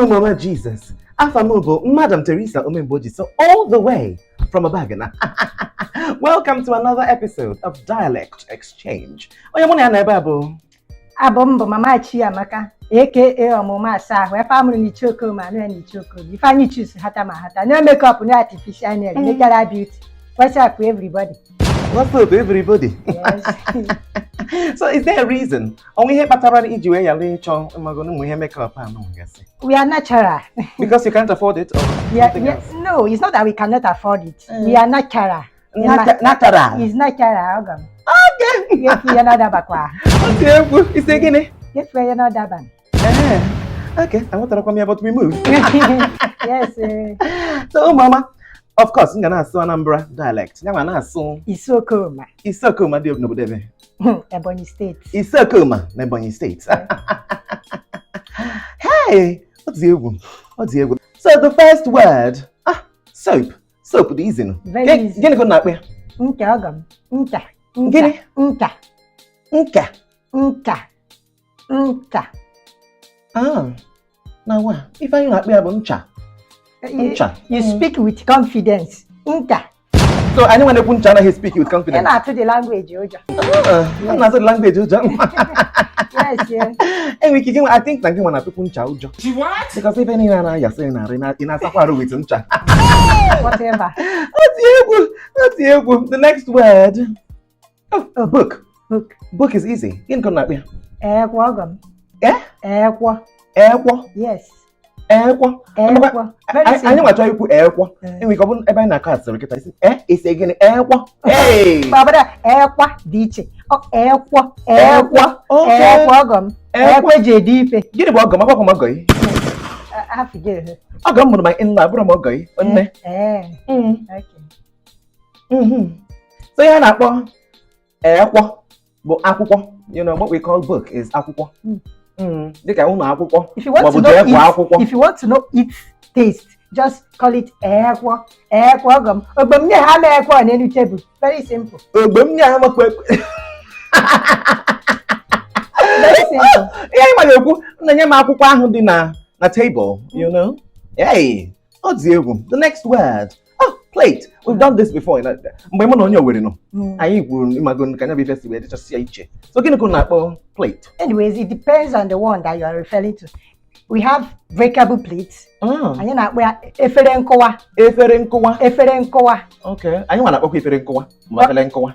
Mama Jesus. Afamubo, Madam Theresa Omemboji, so all the way from Abagana. Welcome to another episode of Dialect Exchange. Oyamone Anababo. Abombo Mama Chiamaka, aka Mama Sa, where family Chokoma, no Choko. If I choose Hatamahata, no makeup, no artificial nail, natural beauty. What's up with everybody? What's up, everybody? Yes. So, is there a reason? We have makeup. We are natural. Because you can't afford it? Or no, it's not that we cannot afford it. We are natural. Natural. It's natural. Okay. Yes, we are not Dabakwa. Okay, is there again? Yes, we are not Daban. Okay, I want to talk about me move. Yes. So, Mama. Of course, I'm going to say Anambra dialect. I'm going to say Isokoma. Isokoma, do you know what Ebonyi State. Isokoma, Ebonyi State. Hey, what's the Igbo? What's the Igbo? So the first word, soap. Soap, the easy. Very easy. Get a good night. Nka. Get Nka. Ah, now what? If I not be able to You speak with confidence. Nka. So anyone who China, he speak with confidence. And after the language, Oja. I'm not the language, Oja. Yes, yes. And we can. I think thank you when I took Puncha Oja. What? Because if any Nana, you're saying in a safari with Uncha. Whatever. That's the the next word. Oh, book. Book is easy. You can come up here. Equagum. Eh? Equa. Yes. Equa. I know what I put equa. And we go on about a card, so we can say, it's again equa. Hey! Barbara, equa, dice. Oh, equa. Equagum. Equa JD. Get a welcome, I'm going. I forget her. I'll come with my in-law, but I'm going. Okay. So, yeah, equa. But aqua, you know what we call book is aqua. If you want to know its taste, just call it equagum. On any table. Very simple. Very simple. Table, you know. Hey, what's the next word? Plate. We've done this before. So plate. Anyways, it depends on the one that you are referring to. We have breakable plates. And you know, we are eferenkowa. Okay. I want to eferenkowa.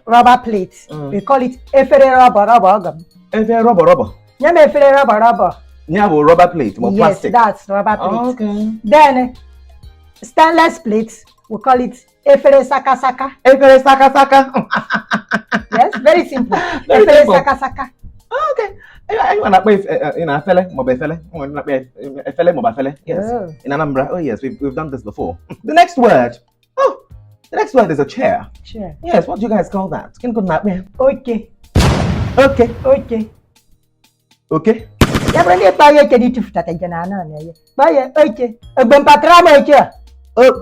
Rubber plates. We call it rubber. Rubber. Rubber. Rubber plate. Yes, plastic. That's rubber plate. Okay. Then stainless plates. We call it efere saka. Yes, very simple. Efere saka. Okay. I want to play in a fele. Yes. In Anambra. Oh yes, we've done this before. The next word. The next word is a chair. Chair. Yes. What do you guys call that? Can you go Okay. Yeah, but you buy it. You to that again. Buy it. Okay. Please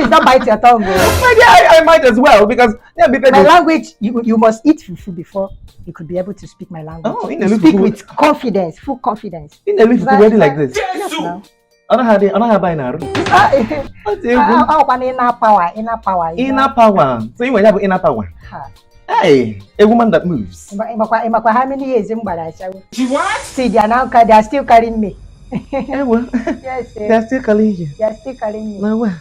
don't bite your tongue. I might as well because my language. You must eat fufu before you could be able to speak my language. Speak with confidence, full confidence. In the little ready like this. Yes, no. I don't have by now. Inner power. So you have inner power. Hey, a woman that moves. How many years in What? See, they are still carrying me. Yes, they're still calling you. No, well,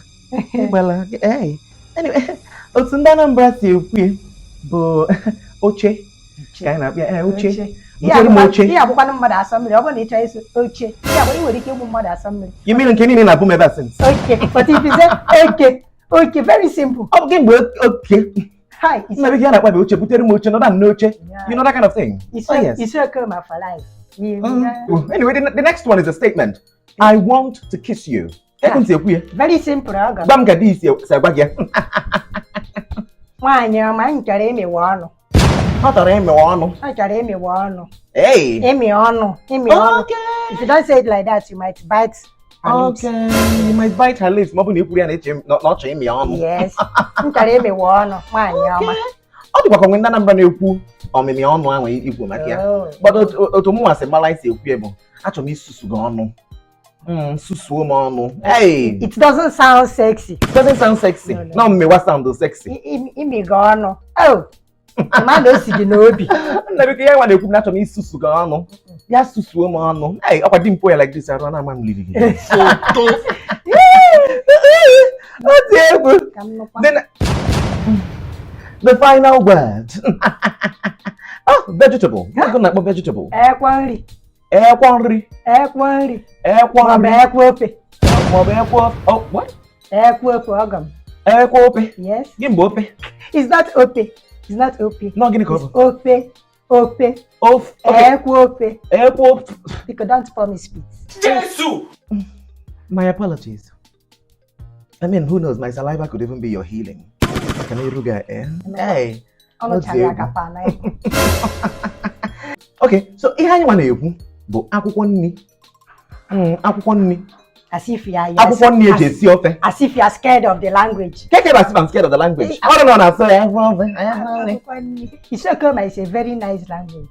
hey. Anyway, Anambra but Oche. Kind of, Oche. You mean can you ever since? Okay, but if you say okay, very simple. Okay. Hi, you know that kind of thing. Isokoma for life. Anyway, the next one is a statement. I want to kiss you. Very simple. Hey. Okay. If you don't say it like that, you might bite Okay, you might bite her lips. Not shame me on. Yes. Nkareme wono, nwanyi ọma. Ọ dịkwa ka ndị Anambra na-ekwu ọmịmị ọnụ ahụ Igbo maka ya. But otu mụ asị mala isi ekwu ebo, achọrọ m isusu gị ọnụ. Susuo m ọnụ. Hey! It doesn't sound sexy. It doesn't sound sexy. No, mmewa sound sexy. Imi gị ọnụ. Oh! Mmadụ o si gị n'obi. Nna biko ya nwa na-ekwu na achọrọ m isusu gị ọnụ. Ya susuo m ọnụ. Hey, ọkwa di mpo ya like this arụ na ama m liri gị. Then the final word. Oh, vegetable. What's going to vegetable? Ekwa nri. Ekwa nri. Ekwa nri. Ekwa nri. Ekwa ofe. Oh, what? Ekwa ofe ọgọ m. Ekwa ofe. Yes. Gimbo ofe. It's not ofe. It's not ofe. No, gini ko. Ofe. Ofe. Ofe. Ekwa ofe. Ekwa ofe. Because don't promise me. Jesus! My apologies. I mean, who knows? My saliva could even be your healing. Can you ruga Hey. Okay, so ihe anyị nwa na-ekwu bụ akwụkwọ nni. Akwụkwọ nni. As if you are akwụkwọ nni eji esi ofe. As if you are scared of the language. Keke as if I'm scared of the language. I don't know how to say Isokoma is a very nice language.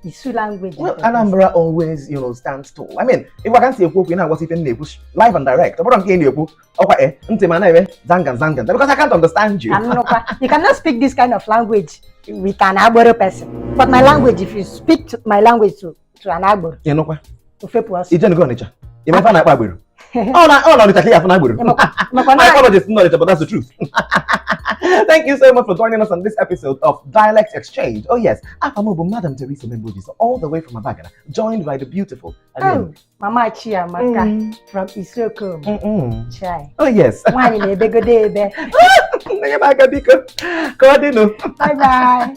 Isu language. Well, Anambra always, stands tall. I mean, if I can say a quote, what's even live and direct. But I'm saying you zangan. Because I can't understand you. You cannot speak this kind of language with an Agboro person. But my language, if you speak my language to an Agboro, you know what? You don't go nature. You might find out Agboro. Oh, no, it's clear for Agboro. My apologies to knowledge, but that's the truth. Thank you so much for joining us on this episode of Dialects Exchange. Oh yes, Afamobo, Madam Theresa Memboji, all the way from Abagana, joined by the beautiful. Mama Chiamaka from Isokoma. Chai. Oh yes. Bye bye.